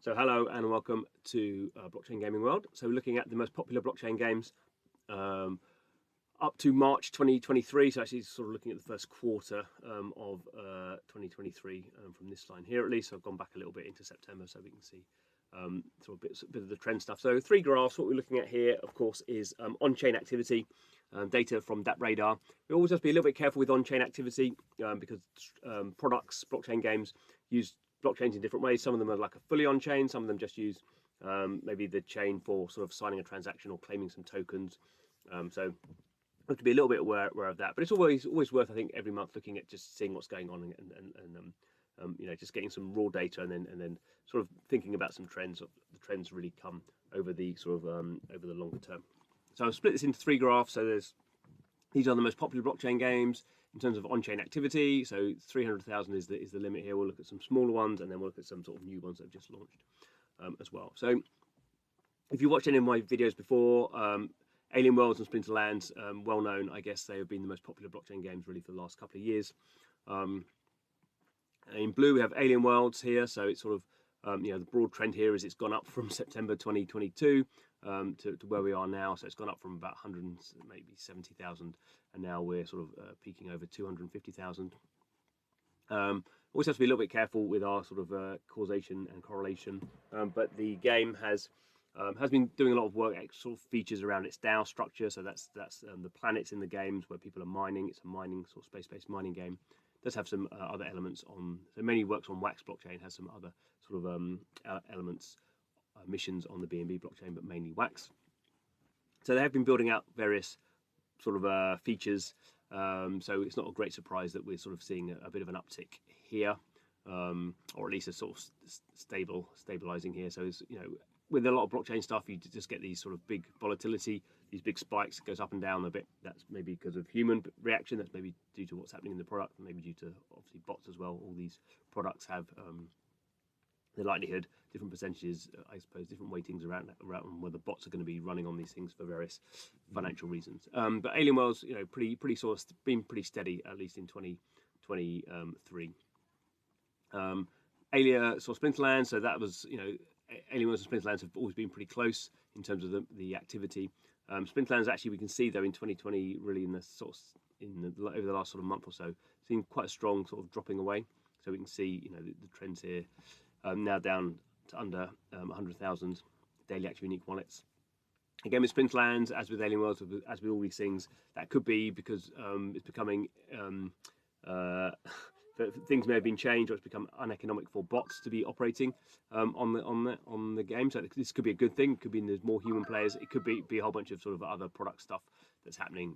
So hello and welcome to Blockchain Gaming World. So we're looking at the most popular blockchain games um, up to March 2023. So actually sort of looking at the first quarter of 2023 from this line here at least. So I've gone back a little bit into September so we can see sort of a bit of the trend stuff. So three graphs. What we're looking at here, of course, is on-chain activity, data from DappRadar. We always have to be a little bit careful with on-chain activity because products, blockchain games, use blockchains in different ways. Some of them are like a fully on-chain. Some of them just use maybe the chain for sort of signing a transaction or claiming some tokens. So we have to be a little bit aware of that. But it's always worth, I think, every month looking at just seeing what's going on and just getting some raw data and then sort of thinking about some trends. The trends really come over the sort of over the longer term. So I've split this into three graphs. So these are the most popular blockchain games in terms of on-chain activity. So 300,000 is the limit here. We'll look at some smaller ones and then we'll look at some sort of new ones that have just launched as well. So if you watched any of my videos before, Alien Worlds and Splinterlands, well known, I guess they have been the most popular blockchain games really for the last couple of years. In blue, we have Alien Worlds here, so it's sort of, the broad trend here is it's gone up from September 2022 to where we are now. So it's gone up from about 100, maybe 70,000, and now we're sort of peaking over 250,000. Always have to be a little bit careful with our sort of causation and correlation, but the game has been doing a lot of work, sort of features around its DAO structure. So that's the planets in the games where people are mining. It's a mining sort of space-based mining game. It does have some other elements on, so mainly works on Wax blockchain, has some other sort of elements, missions on the BNB blockchain, but mainly Wax. So they have been building out various sort of features. So it's not a great surprise that we're sort of seeing a bit of an uptick here, or at least a sort of stabilizing here. So it's, with a lot of blockchain stuff, you just get these sort of big volatility, these big spikes. It goes up and down a bit. That's maybe because of human reaction. That's maybe due to what's happening in the product, maybe due to obviously bots as well. All these products have the likelihood, different percentages, I suppose, different weightings around whether bots are going to be running on these things for various financial reasons. But Alien Worlds, pretty sort of been pretty steady, at least in 2023. Alien sort of Splinterlands, so that was, Alien Worlds and Splinterlands have always been pretty close in terms of the activity. Splinterlands, actually, we can see though in 2020, really in the sort of over the last sort of month or so, seen quite a strong sort of dropping away. So we can see, the trends here now down to under 100,000 daily active unique wallets. Again, with Splinterlands, as with Alien Worlds, as with all these things, that could be because it's becoming things may have been changed, or it's become uneconomic for bots to be operating on the game. So this could be a good thing. It could be there's more human players. It could be a whole bunch of sort of other product stuff that's happening.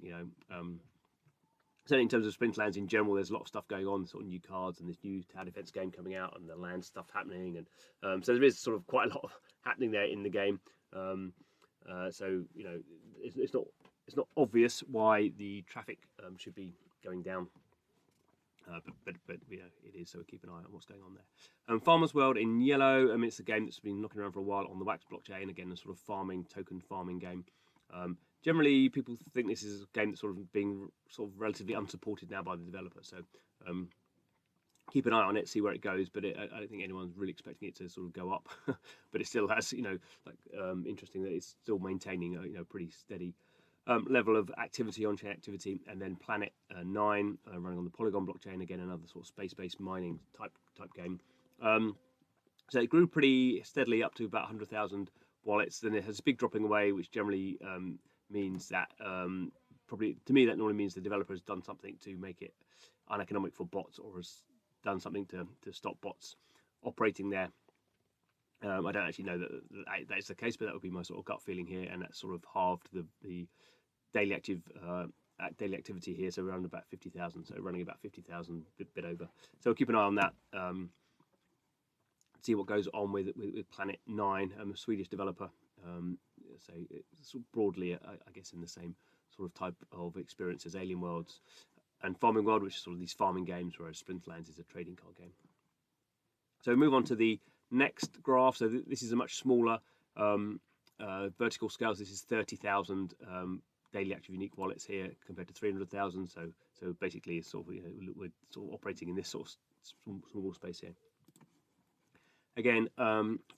Certainly in terms of Splinterlands in general, there's a lot of stuff going on, sort of new cards and this new tower defense game coming out, and the land stuff happening, and so there is sort of quite a lot happening there in the game. So it's not obvious why the traffic should be going down. But it is, so we keep an eye on what's going on there. Farmers World in yellow, it's a game that's been knocking around for a while on the Wax blockchain. Again, a sort of token farming game. Generally, people think this is a game that's sort of being relatively unsupported now by the developer. So keep an eye on it, see where it goes. But I don't think anyone's really expecting it to sort of go up. But it still has, interesting that it's still maintaining a pretty steady level of activity, on-chain activity. And then Planet 9 running on the Polygon blockchain, again another sort of space-based mining type game. So it grew pretty steadily up to about 100,000 wallets. Then it has a big dropping away, which generally means that probably, to me, that normally means the developer has done something to make it uneconomic for bots, or has done something to stop bots operating there. I don't actually know that is the case, but that would be my sort of gut feeling here, and that sort of halved the daily activity here. So we're around about 50,000, so running about 50,000, bit over. So we'll keep an eye on that. See what goes on with Planet 9, a Swedish developer. So it's sort of broadly, I guess, in the same sort of type of experience as Alien Worlds and Farming World, which is sort of these farming games, whereas Splinterlands is a trading card game. So we move on to the next graph. So this is a much smaller vertical scales. This is 30,000 daily active unique wallets here compared to 300,000. So basically, it's sort of, we're sort of operating in this sort of small space here. Again,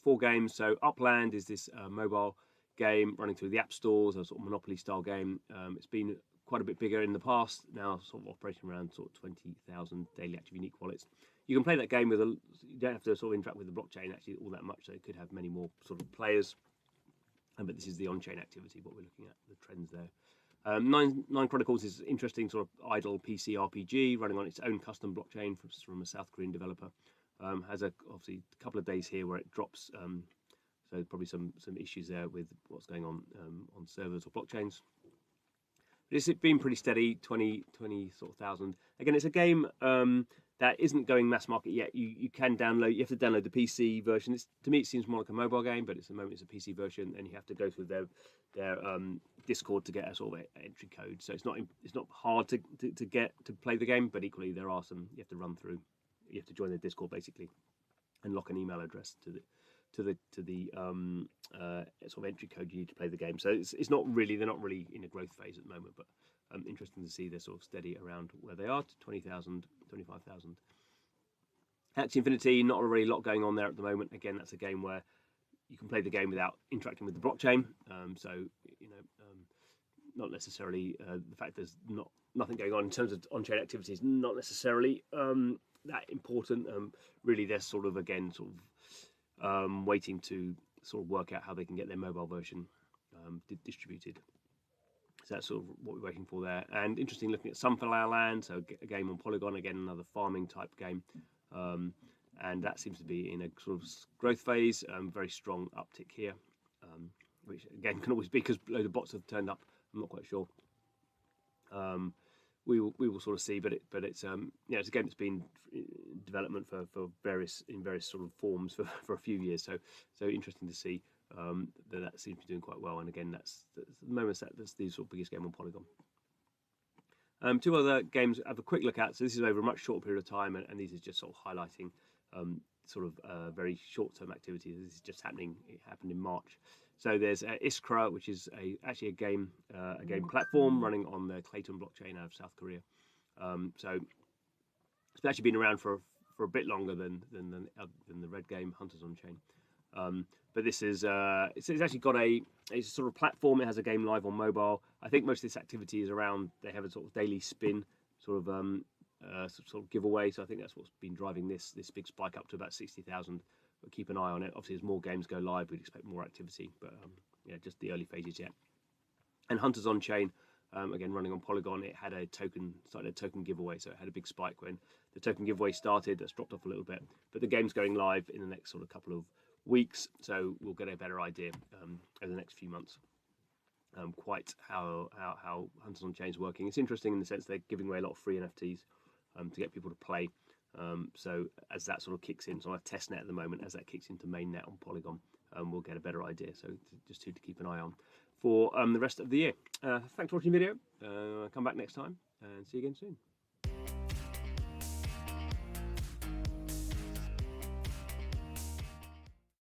4 games. So Upland is this mobile game running through the app stores, a sort of Monopoly style game. It's been quite a bit bigger in the past, now sort of operating around sort of 20,000 daily active unique wallets. You can play that game with you don't have to sort of interact with the blockchain actually all that much, so it could have many more sort of players. But this is the on-chain activity, what we're looking at, the trends there. Nine Chronicles is interesting sort of idle PC RPG running on its own custom blockchain from a South Korean developer. Has obviously a couple of days here where it drops, so probably some issues there with what's going on servers or blockchains. But it's been pretty steady, 20 sort of thousand. Again, it's a game that isn't going mass market yet. You can download. You have to download the PC version. To me, it seems more like a mobile game, but at the moment it's a PC version, and you have to go through their Discord to get a sort of entry code. So it's not hard to get to play the game, but equally there are some you have to run through. You have to join the Discord basically, and lock an email address to the sort of entry code you need to play the game. So it's not really, they're not really in a growth phase at the moment, but interesting to see they're sort of steady around where they are, to 20,000, 25,000. Axie Infinity, not really a lot going on there at the moment. Again, that's a game where you can play the game without interacting with the blockchain. So not necessarily the fact there's nothing going on in terms of on-chain activities, not necessarily that important. Really, they're sort of waiting to sort of work out how they can get their mobile version distributed. So that's sort of what we're waiting for there. And interesting looking at Sunflower Land, so a game on Polygon, again another farming type game, and that seems to be in a sort of growth phase. Very strong uptick here, which again can always be because a load of bots have turned up. I'm not quite sure. We will sort of see, but it's it's a game that's been in development for various sort of forms for a few years. So interesting to see that seems to be doing quite well. And again, that's the moment that's the sort of biggest game on Polygon. 2 other games I have a quick look at. So this is over a much shorter period of time, and these are just sort of highlighting sort of very short-term activities. This is just happening. It happened in March. So there's Iskra, which is actually a game platform running on the Clayton blockchain out of South Korea. So it's actually been around for a bit longer than the red game Hunters on Chain. But this is it's actually got it's a sort of platform. It has a game live on mobile. I think most of this activity is around. They have a sort of daily spin sort of giveaway. So I think that's what's been driving this big spike up to about 60,000. But keep an eye on it. Obviously, as more games go live, we'd expect more activity. But just the early phases yet. And Hunters on Chain, again running on Polygon, it had started a token giveaway, so it had a big spike when the token giveaway started. That's dropped off a little bit, but the game's going live in the next sort of couple of weeks, so we'll get a better idea over the next few months quite how Hunters on Chain is working. It's interesting in the sense they're giving away a lot of free NFTs to get people to play. So as that sort of kicks in, so I have testnet at the moment, as that kicks into mainnet on Polygon, we'll get a better idea. So just to keep an eye on for the rest of the year. Thanks for watching the video. Come back next time and see you again soon.